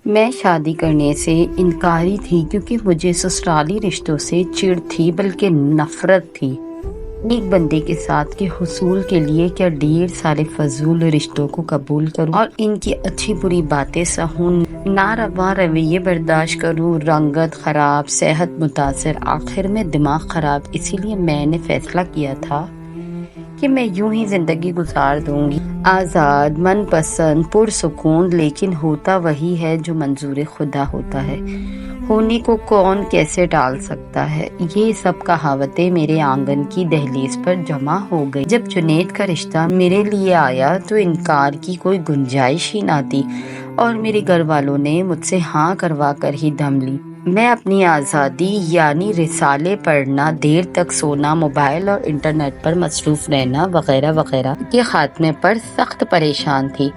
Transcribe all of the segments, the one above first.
میں شادی کرنے سے انکاری تھی کیونکہ مجھے سسرالی رشتوں سے چڑ تھی بلکہ نفرت تھی۔ ایک بندے کے ساتھ کے حصول کے لیے کیا ڈھیر سارے فضول رشتوں کو قبول کروں اور ان کی اچھی بری باتیں سہوں، ناروا رویے برداشت کروں، رنگت خراب، صحت متاثر، آخر میں دماغ خراب۔ اسی لیے میں نے فیصلہ کیا تھا کہ میں یوں ہی زندگی گزار دوں گی، آزاد، من پسند، پرسکون، لیکن ہوتا وہی ہے جو منظور خدا ہوتا ہے، ہونے کو کون کیسے ٹال سکتا ہے۔ یہ سب کہاوتیں میرے آنگن کی دہلیز پر جمع ہو گئی۔ جب جنید کا رشتہ میرے لیے آیا تو انکار کی کوئی گنجائش ہی نہ تھی اور میرے گھر والوں نے مجھ سے ہاں کروا کر ہی دم لی۔ میں اپنی آزادی یعنی رسالے پڑھنا، دیر تک سونا، موبائل اور انٹرنیٹ پر مصروف رہنا وغیرہ وغیرہ کے خاتمے پر سخت پریشان تھی۔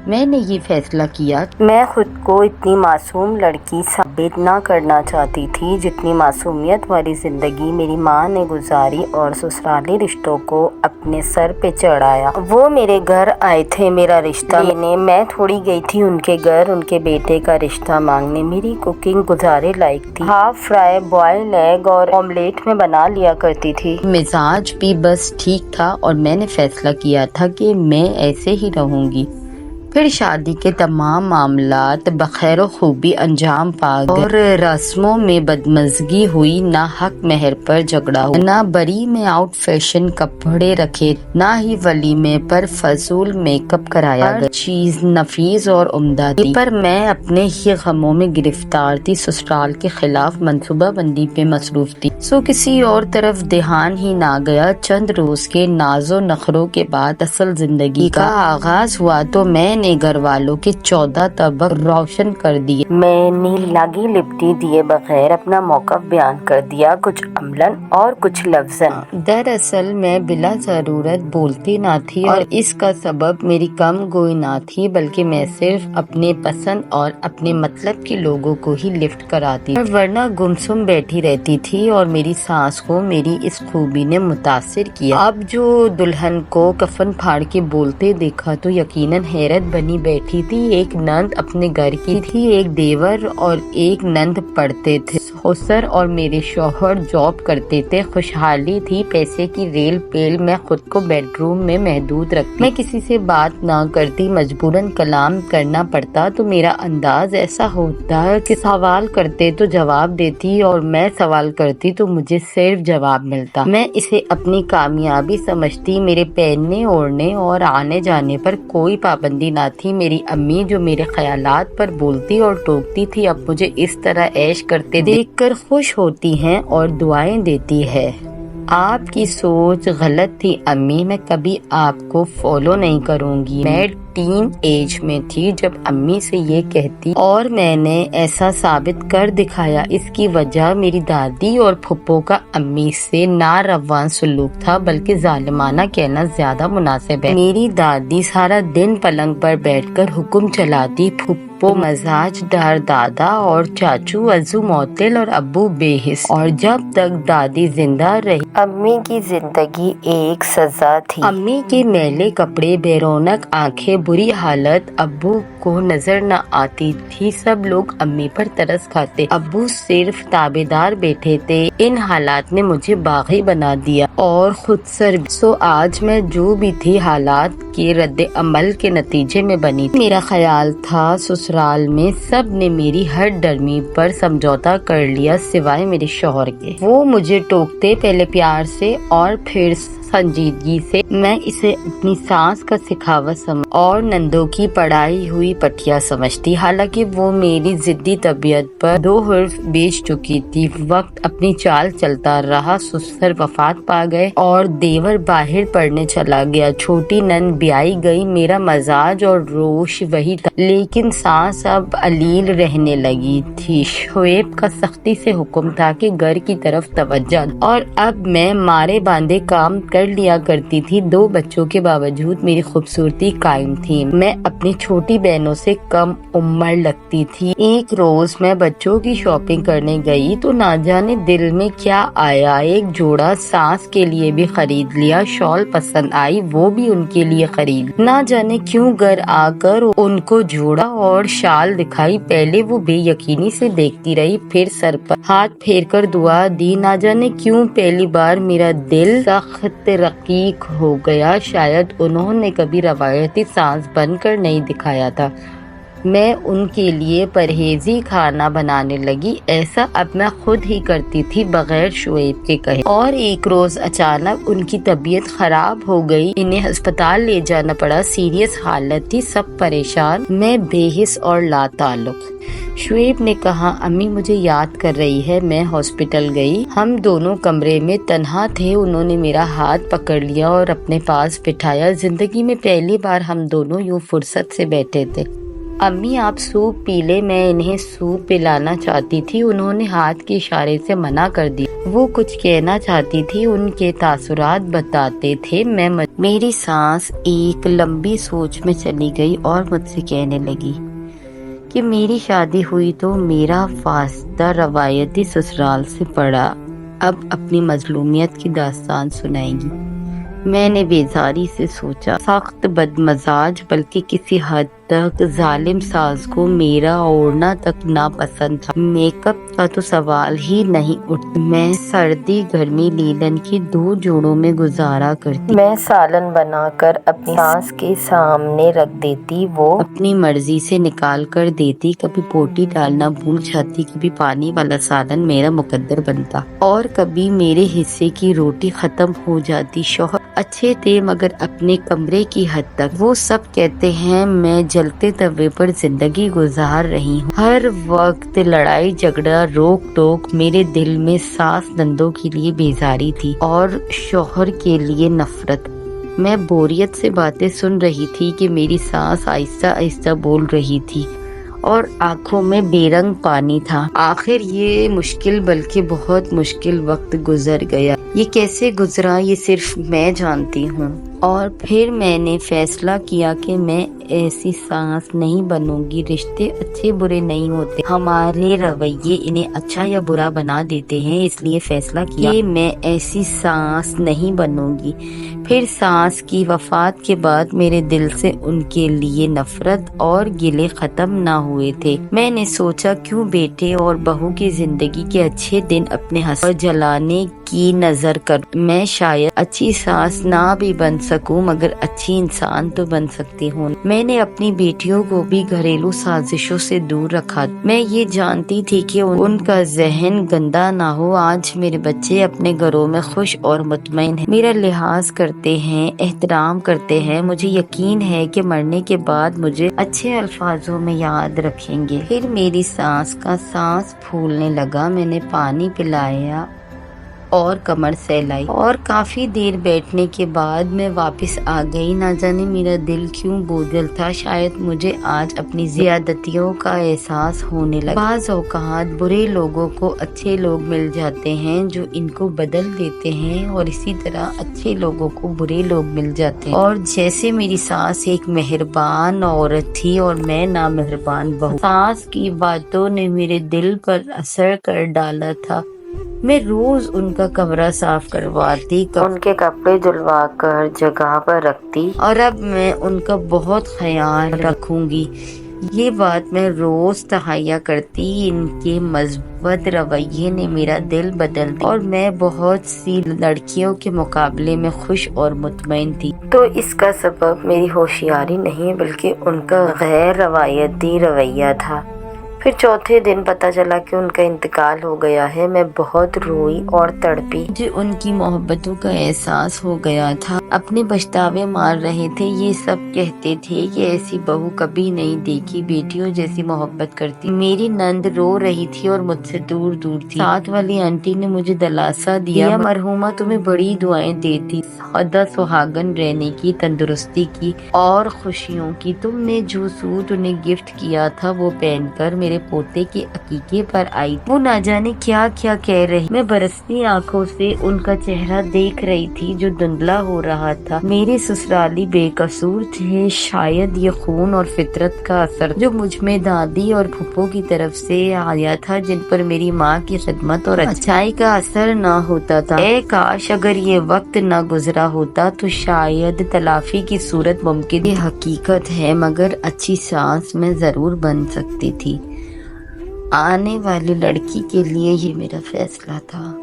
میں نے یہ فیصلہ کیا کہ میں خود کو اتنی معصوم لڑکی ثابت نہ کرنا چاہتی تھی جتنی معصومیت والی زندگی میری ماں نے گزاری اور سسرالی رشتوں کو اپنے سر پہ چڑھایا۔ وہ میرے گھر آئے تھے میرا رشتہ لینے، میں تھوڑی گئی تھی ان کے گھر ان کے بیٹے کا رشتہ مانگنے۔ میری کوکنگ گزارے لائق تھی، ہاف فرائی، بوائلڈ ایگ اور آملیٹ میں بنا لیا کرتی تھی۔ مزاج بھی بس ٹھیک تھا اور میں نے فیصلہ کیا تھا کہ میں ایسے ہی رہوں گی۔ پھر شادی کے تمام معاملات بخیر و خوبی انجام پا گئے اور رسموں میں بدمزگی ہوئی، نہ حق مہر پر جھگڑا ہوا، نہ بری میں آؤٹ فیشن کپڑے رکھے، نہ ہی ولیمے پر فضول میک اپ کرایا گیا۔ ہر چیز نفیس اور عمدہ تھی، پر میں اپنے ہی غموں میں گرفتار تھی، سسرال کے خلاف منصوبہ بندی پہ مصروف تھی، سو کسی اور طرف دھیان ہی نہ گیا۔ چند روز کے ناز و نخروں کے بعد اصل زندگی کا آغاز ہوا تو میں نے گھر والوں کے 14 طبق روشن کر دیے۔ میں نے لاگی لپٹی دیے بغیر اپنا موقف بیان کر دیا، کچھ عملاً اور کچھ لفظاً۔ دراصل میں بلا ضرورت بولتی نہ تھی اور اس کا سبب میری کم گوئی نہ تھی، بلکہ میں صرف اپنے پسند اور اپنے مطلب کے لوگوں کو ہی لفٹ کراتی تھی، ورنہ گمسم بیٹھی رہتی تھی اور میری ساس کو میری اس خوبی نے متاثر کیا۔ اب جو دلہن کو کفن پھاڑ کے بولتے دیکھا تو یقیناً حیرت بنی بیٹھی تھی۔ ایک نند اپنے گھر کی تھی، ایک دیور اور ایک نند پڑھتے تھے، سسر اور میرے شوہر جاب کرتے تھے۔ خوشحالی تھی، پیسے کی ریل پیل۔ میں خود کو بیڈ روم میں محدود رکھتی، میں کسی سے بات نہ کرتی، مجبوراً کلام کرنا پڑتا تو میرا انداز ایسا ہوتا کہ سوال کرتے تو جواب دیتی اور میں سوال کرتی تو مجھے صرف جواب ملتا۔ میں اسے اپنی کامیابی سمجھتی۔ میرے پہننے اوڑھنے اور آنے جانے پر کوئی پابندی نہ تھی۔ میری امی جو میرے خیالات پر بولتی اور ٹوکتی تھی، اب مجھے اس طرح عیش کرتے دیکھ کر خوش ہوتی ہیں اور دعائیں دیتی ہے۔ آپ کی سوچ غلط تھی امی، میں کبھی آپ کو فالو نہیں کروں گی۔ میں ٹین ایج میں تھی جب امی سے یہ کہتی اور میں نے ایسا ثابت کر دکھایا۔ اس کی وجہ میری دادی اور پھپھو کا امی سے نہ رواں سلوک تھا، بلکہ ظالمانہ کہنا زیادہ مناسب ہے۔ میری دادی سارا دن پلنگ پر بیٹھ کر حکم چلاتی، پھپھو مزاج دار، دادا اور چاچو عزو معطل اور ابو بے حس، اور جب تک دادی زندہ رہی امی کی زندگی ایک سزا تھی۔ امی کے میلے کپڑے، بے رونق آنکھیں، بری حالت ابو کو نظر نہ آتی تھی۔ سب لوگ امی پر ترس کھاتے، ابو صرف تابع دار بیٹھے تھے۔ ان حالات نے مجھے باغی بنا دیا اور خود سر بھی۔ سو آج میں جو بھی تھی حالات کے رد عمل کے نتیجے میں بنی تھی۔ میرا خیال تھا سسرال میں سب نے میری ہر ڈرمی پر سمجھوتا کر لیا سوائے میرے شوہر کے۔ وہ مجھے ٹوکتے، پہلے پیار سے اور پھر سنجیدگی سے۔ میں اسے اپنی سانس کا سکھاوا سمجھ اور نندوں کی پڑھائی ہوئی پٹھیا سمجھتی، حالانکہ وہ میری ضدی طبیعت پر 2 حرف بیچ چکی تھی۔ وقت اپنی چال چلتا رہا، سسر وفات پا گئے اور دیور باہر پڑھنے چلا گیا، چھوٹی نند بیائی گئی۔ میرا مزاج اور روش وہی تھا، لیکن سانس اب علیل رہنے لگی تھی۔ شعیب کا سختی سے حکم تھا کہ گھر کی طرف توجہ، اور اب میں مارے باندھے کام کر لیا کرتی تھی، 2 بچوں کے باوجود میری خوبصورتی قائم تھی۔ میں اپنی چھوٹی بہنوں سے کم عمر لگتی تھی۔ ایک روز میں بچوں کی شاپنگ کرنے گئی تو نہ جانے دل میں کیا آیا، ایک جوڑا ساس کے لیے بھی خرید لیا، شال پسند آئی وہ بھی ان کے لیے خرید، نہ جانے کیوں گھر آ کر ان کو جوڑا اور شال دکھائی۔ پہلے وہ بے یقینی سے دیکھتی رہی، پھر سر پر ہاتھ پھیر کر دعا دی۔ نہ جانے کیوں پہلی بار میرا دل سخت رقیق ہو گیا، شاید انہوں نے کبھی روایتی ساس بن کر نہیں دکھایا تھا۔ میں ان کے لیے پرہیزی کھانا بنانے لگی، ایسا اب میں خود ہی کرتی تھی بغیر شعیب کے کہے۔ اور ایک روز اچانک ان کی طبیعت خراب ہو گئی، انہیں ہسپتال لے جانا پڑا، سیریس حالت تھی، سب پریشان، میں بے حس اور لا تعلق۔ شعیب نے کہا امی مجھے یاد کر رہی ہے، میں ہاسپٹل گئی، ہم دونوں کمرے میں تنہا تھے، انہوں نے میرا ہاتھ پکڑ لیا اور اپنے پاس بٹھایا، زندگی میں پہلی بار ہم دونوں یوں فرصت سے بیٹھے تھے۔ امی آپ سوپ پی لے، میں انہیں سوپ پلانا چاہتی تھی، انہوں نے ہاتھ کے اشارے سے منع کر دی، وہ کچھ کہنا چاہتی تھی، ان کے تاثرات بتاتے تھے۔ میری سانس ایک لمبی سوچ میں چلی گئی اور مجھ سے کہنے لگی کہ میری شادی ہوئی تو میرا واسطہ روایتی سسرال سے پڑا، اب اپنی مظلومیت کی داستان سنائے گی۔ میں نے بیزاری سے سوچا، سخت بدمزاج بلکہ کسی حد تک ظالم ساس کو میرا اوڑھنا تک ناپسند تھا، میک اپ کا تو سوال ہی نہیں اٹھتا، میں سردی گرمی لیلن کی 2 جوڑوں میں گزارا کرتی، میں سالن بنا کر اپنی ساس کے سامنے رکھ دیتی، وہ اپنی مرضی سے نکال کر دیتی، کبھی بوٹی ڈالنا بھول جاتی، کبھی پانی والا سالن میرا مقدر بنتا اور کبھی میرے حصے کی روٹی ختم ہو جاتی۔ شوہر اچھے تھے مگر اپنے کمرے کی حد تک، وہ سب کہتے ہیں میں جلتے توے پر زندگی گزار رہی ہوں، ہر وقت لڑائی جھگڑا روک ٹوک، میرے دل میں ساس نندوں کے لیے بیزاری تھی اور شوہر کے لیے نفرت۔ میں بوریت سے باتیں سن رہی تھی کہ میری ساس آہستہ آہستہ بول رہی تھی اور آنکھوں میں بے رنگ پانی تھا۔ آخر یہ مشکل بلکہ بہت مشکل وقت گزر گیا، یہ کیسے گزرا یہ صرف میں جانتی ہوں۔ اور پھر میں نے فیصلہ کیا کہ میں ایسی سانس نہیں بنوں گی، رشتے اچھے برے نہیں ہوتے، ہمارے رویے انہیں اچھا یا برا بنا دیتے ہیں، اس لیے فیصلہ کیا کہ میں ایسی سانس نہیں بنوں گی۔ پھر سانس کی وفات کے بعد میرے دل سے ان کے لیے نفرت اور گلے ختم نہ ہوئے تھے۔ میں نے سوچا کیوں بیٹے اور بہو کی زندگی کے اچھے دن اپنے ہنسنے اور جلانے کی نظر کروں، میں شاید اچھی سانس نہ بھی بن سکوں مگر اچھی انسان تو بن سکتی ہوں۔ میں نے اپنی بیٹیوں کو بھی گھریلو سازشوں سے دور رکھا، میں یہ جانتی تھی کہ ان کا ذہن گندا نہ ہو۔ آج میرے بچے اپنے گھروں میں خوش اور مطمئن ہیں، میرا لحاظ کرتے ہیں، احترام کرتے ہیں، مجھے یقین ہے کہ مرنے کے بعد مجھے اچھے الفاظوں میں یاد رکھیں گے۔ پھر میری سانس کا سانس پھولنے لگا، میں نے پانی پلایا اور کمر سہلائی اور کافی دیر بیٹھنے کے بعد میں واپس آ گئی۔ نہ جانے میرا دل کیوں بوجھل تھا، شاید مجھے آج اپنی زیادتیوں کا احساس ہونے لگا۔ بعض اوقات برے لوگوں کو اچھے لوگ مل جاتے ہیں جو ان کو بدل دیتے ہیں اور اسی طرح اچھے لوگوں کو برے لوگ مل جاتے ہیں، اور جیسے میری ساس ایک مہربان عورت تھی اور میں نامہربان بہو، ساس کی باتوں نے میرے دل پر اثر کر ڈالا تھا۔ میں روز ان کا کمرہ صاف کرواتی، ان کے کپڑے دھلوا کر جگہ پر رکھتی اور اب میں ان کا بہت خیال رکھوں گی، یہ بات میں روز تہیہ کرتی۔ ان کے مثبت رویے نے میرا دل بدل دیا اور میں بہت سی لڑکیوں کے مقابلے میں خوش اور مطمئن تھی۔ تو اس کا سبب میری ہوشیاری نہیں بلکہ ان کا غیر روایتی رویہ تھا۔ پھر چوتھے دن پتہ چلا کہ ان کا انتقال ہو گیا ہے، میں بہت روئی اور تڑپی، مجھے ان کی محبتوں کا احساس ہو گیا تھا، اپنے پچھتاوے مار رہے تھے۔ یہ سب کہتے تھے کہ ایسی بہو کبھی نہیں دیکھی، بیٹیوں جیسی محبت کرتی۔ میری نند رو رہی تھی اور مجھ سے دور دور تھی، ساتھ والی آنٹی نے مجھے دلاسا دیا، مرحومہ تمہیں بڑی دعائیں دیتی، سدا سہاگن رہنے کی، تندرستی کی اور خوشیوں کی، تم نے جو سوٹ انہیں گفٹ کیا تھا وہ پہن کر میرے پوتے کے عقیقے پر آئی، وہ نہ جانے کیا کیا کہہ رہی۔ میں برستی آنکھوں سے ان کا چہرہ دیکھ رہی تھی جو دھندلا ہو رہا تھا۔ میرے سسرالی بے قصور تھے، شاید یہ خون اور فطرت کا اثر جو مجھ میں دادی اور پھپھو کی طرف سے آیا تھا، جن پر میری ماں کی خدمت اور اچھائی کا اثر نہ ہوتا تھا۔ اے کاش اگر یہ وقت نہ گزرا ہوتا تو شاید تلافی کی صورت ممکن۔ یہ حقیقت ہے، مگر اچھی سانس میں ضرور بن سکتی تھی۔ آنے والی لڑکی کے لیے یہ میرا فیصلہ تھا۔